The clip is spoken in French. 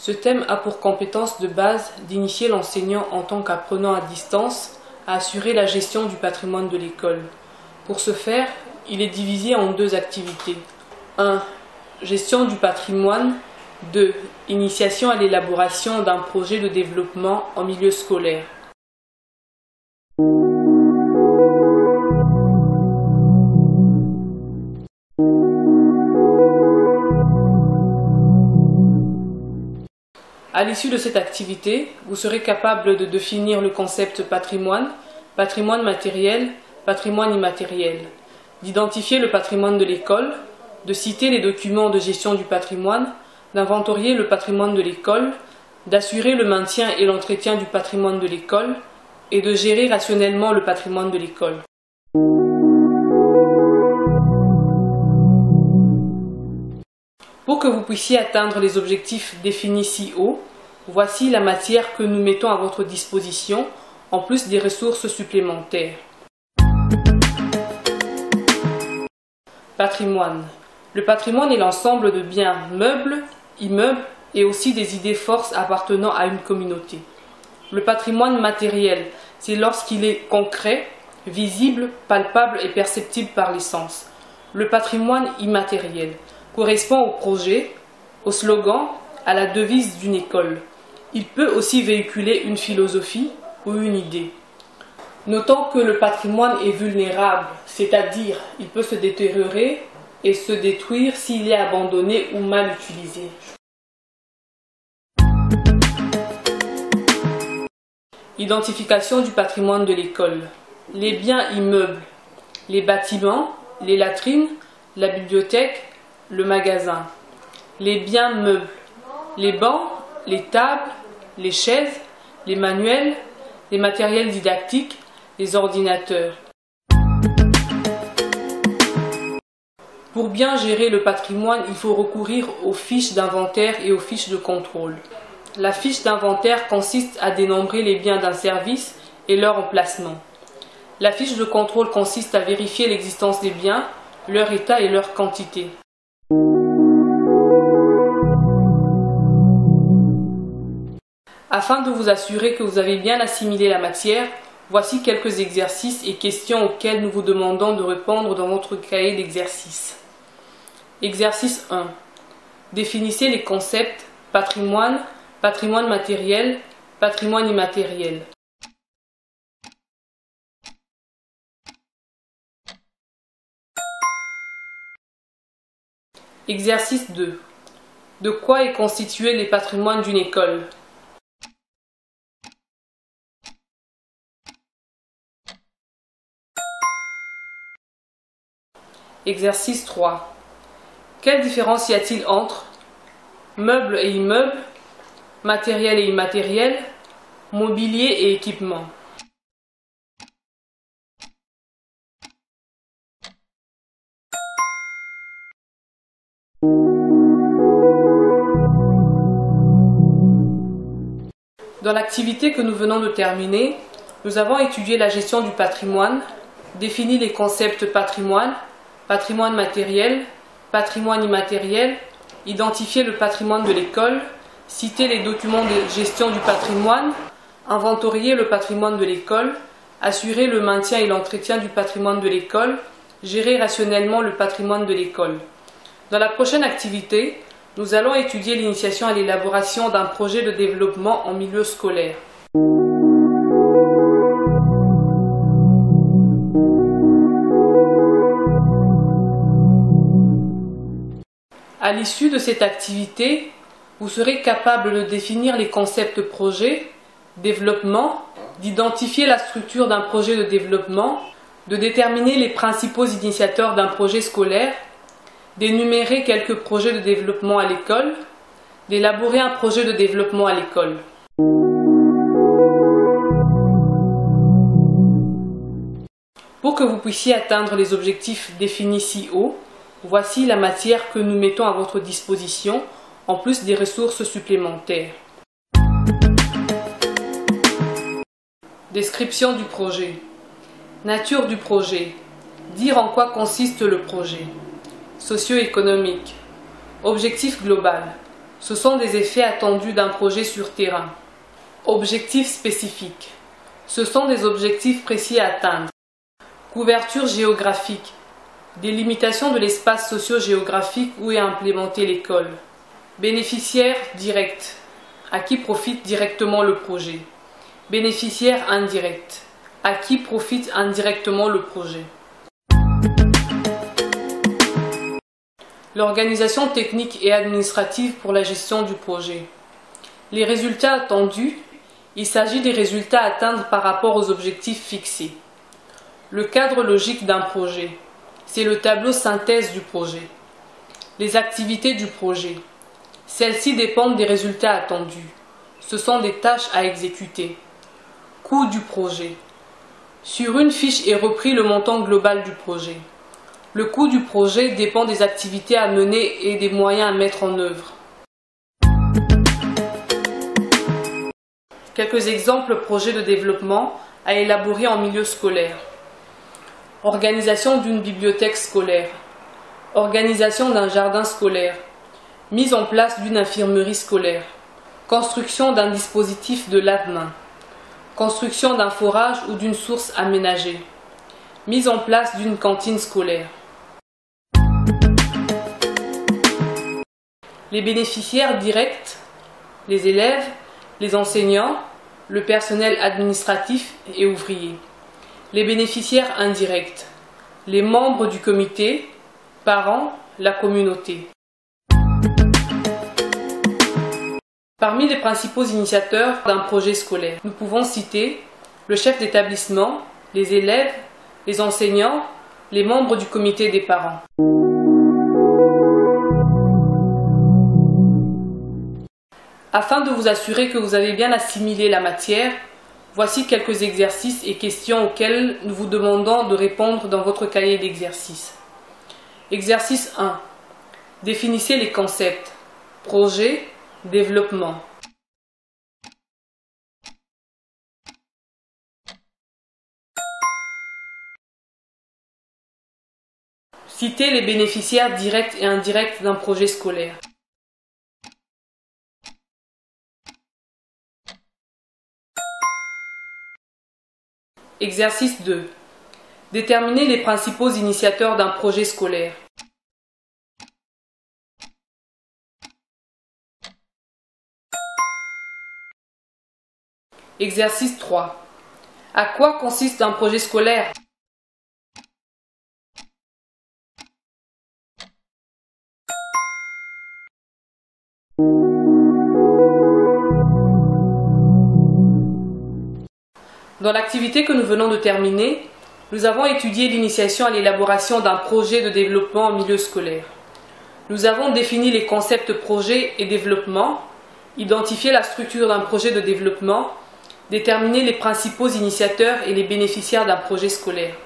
Ce thème a pour compétence de base d'initier l'enseignant en tant qu'apprenant à distance à assurer la gestion du patrimoine de l'école. Pour ce faire, il est divisé en deux activités. 1. Gestion du patrimoine. 2. Initiation à l'élaboration d'un projet de développement en milieu scolaire. À l'issue de cette activité, vous serez capable de définir le concept patrimoine, patrimoine matériel, patrimoine immatériel, d'identifier le patrimoine de l'école, de citer les documents de gestion du patrimoine, d'inventorier le patrimoine de l'école, d'assurer le maintien et l'entretien du patrimoine de l'école et de gérer rationnellement le patrimoine de l'école. Pour que vous puissiez atteindre les objectifs définis ci haut, voici la matière que nous mettons à votre disposition, en plus des ressources supplémentaires. Patrimoine. Le patrimoine est l'ensemble de biens meubles, immeubles et aussi des idées forces appartenant à une communauté. Le patrimoine matériel, c'est lorsqu'il est concret, visible, palpable et perceptible par les sens. Le patrimoine immatériel correspond au projet, au slogan, à la devise d'une école. Il peut aussi véhiculer une philosophie ou une idée. Notons que le patrimoine est vulnérable, c'est-à-dire il peut se détériorer et se détruire s'il est abandonné ou mal utilisé. Identification du patrimoine de l'école. Les biens immeubles, les bâtiments, les latrines, la bibliothèque, le magasin. Les biens meubles, les bancs, les tables, les chaises, les manuels, les matériels didactiques, les ordinateurs. Pour bien gérer le patrimoine, il faut recourir aux fiches d'inventaire et aux fiches de contrôle. La fiche d'inventaire consiste à dénombrer les biens d'un service et leur emplacement. La fiche de contrôle consiste à vérifier l'existence des biens, leur état et leur quantité. Afin de vous assurer que vous avez bien assimilé la matière, voici quelques exercices et questions auxquels nous vous demandons de répondre dans votre cahier d'exercices. Exercice 1. Définissez les concepts patrimoine, patrimoine matériel, patrimoine immatériel. Exercice 2. De quoi est constitué les patrimoines d'une école? Exercice 3. Quelle différence y a-t-il entre meubles et immeubles, matériel et immatériel, mobilier et équipement? Dans l'activité que nous venons de terminer, nous avons étudié la gestion du patrimoine, défini les concepts patrimoine, patrimoine matériel, patrimoine immatériel, identifier le patrimoine de l'école, citer les documents de gestion du patrimoine, inventorier le patrimoine de l'école, assurer le maintien et l'entretien du patrimoine de l'école, gérer rationnellement le patrimoine de l'école. Dans la prochaine activité, nous allons étudier l'initiation à l'élaboration d'un projet de développement en milieu scolaire. À l'issue de cette activité, vous serez capable de définir les concepts projet, développement, d'identifier la structure d'un projet de développement, de déterminer les principaux initiateurs d'un projet scolaire, d'énumérer quelques projets de développement à l'école, d'élaborer un projet de développement à l'école. Pour que vous puissiez atteindre les objectifs définis ci haut, voici la matière que nous mettons à votre disposition, en plus des ressources supplémentaires. Description du projet. Nature du projet. Dire en quoi consiste le projet. Socio-économique. Objectif global. Ce sont des effets attendus d'un projet sur terrain. Objectifs spécifiques. Ce sont des objectifs précis à atteindre. Couverture géographique. Délimitation de l'espace socio-géographique où est implémentée l'école. Bénéficiaire direct. À qui profite directement le projet. Bénéficiaire indirect. À qui profite indirectement le projet. L'organisation technique et administrative pour la gestion du projet. Les résultats attendus. Il s'agit des résultats à atteindre par rapport aux objectifs fixés. Le cadre logique d'un projet. C'est le tableau synthèse du projet. Les activités du projet. Celles-ci dépendent des résultats attendus. Ce sont des tâches à exécuter. Coût du projet. Sur une fiche est repris le montant global du projet. Le coût du projet dépend des activités à mener et des moyens à mettre en œuvre. Quelques exemples projets de développement à élaborer en milieu scolaire. Organisation d'une bibliothèque scolaire. Organisation d'un jardin scolaire. Mise en place d'une infirmerie scolaire. Construction d'un dispositif de lave-mains. Construction d'un forage ou d'une source aménagée. Mise en place d'une cantine scolaire. Les bénéficiaires directs, les élèves, les enseignants, le personnel administratif et ouvrier. Les bénéficiaires indirects, les membres du comité, parents, la communauté. Parmi les principaux initiateurs d'un projet scolaire, nous pouvons citer le chef d'établissement, les élèves, les enseignants, les membres du comité des parents. Afin de vous assurer que vous avez bien assimilé la matière, voici quelques exercices et questions auxquels nous vous demandons de répondre dans votre cahier d'exercice. Exercice 1. Définissez les concepts. Projet, développement. Citez les bénéficiaires directs et indirects d'un projet scolaire. Exercice 2. Déterminez les principaux initiateurs d'un projet scolaire. Exercice 3. À quoi consiste un projet scolaire? Dans l'activité que nous venons de terminer, nous avons étudié l'initiation à l'élaboration d'un projet de développement en milieu scolaire. Nous avons défini les concepts projet et développement, identifié la structure d'un projet de développement, déterminé les principaux initiateurs et les bénéficiaires d'un projet scolaire.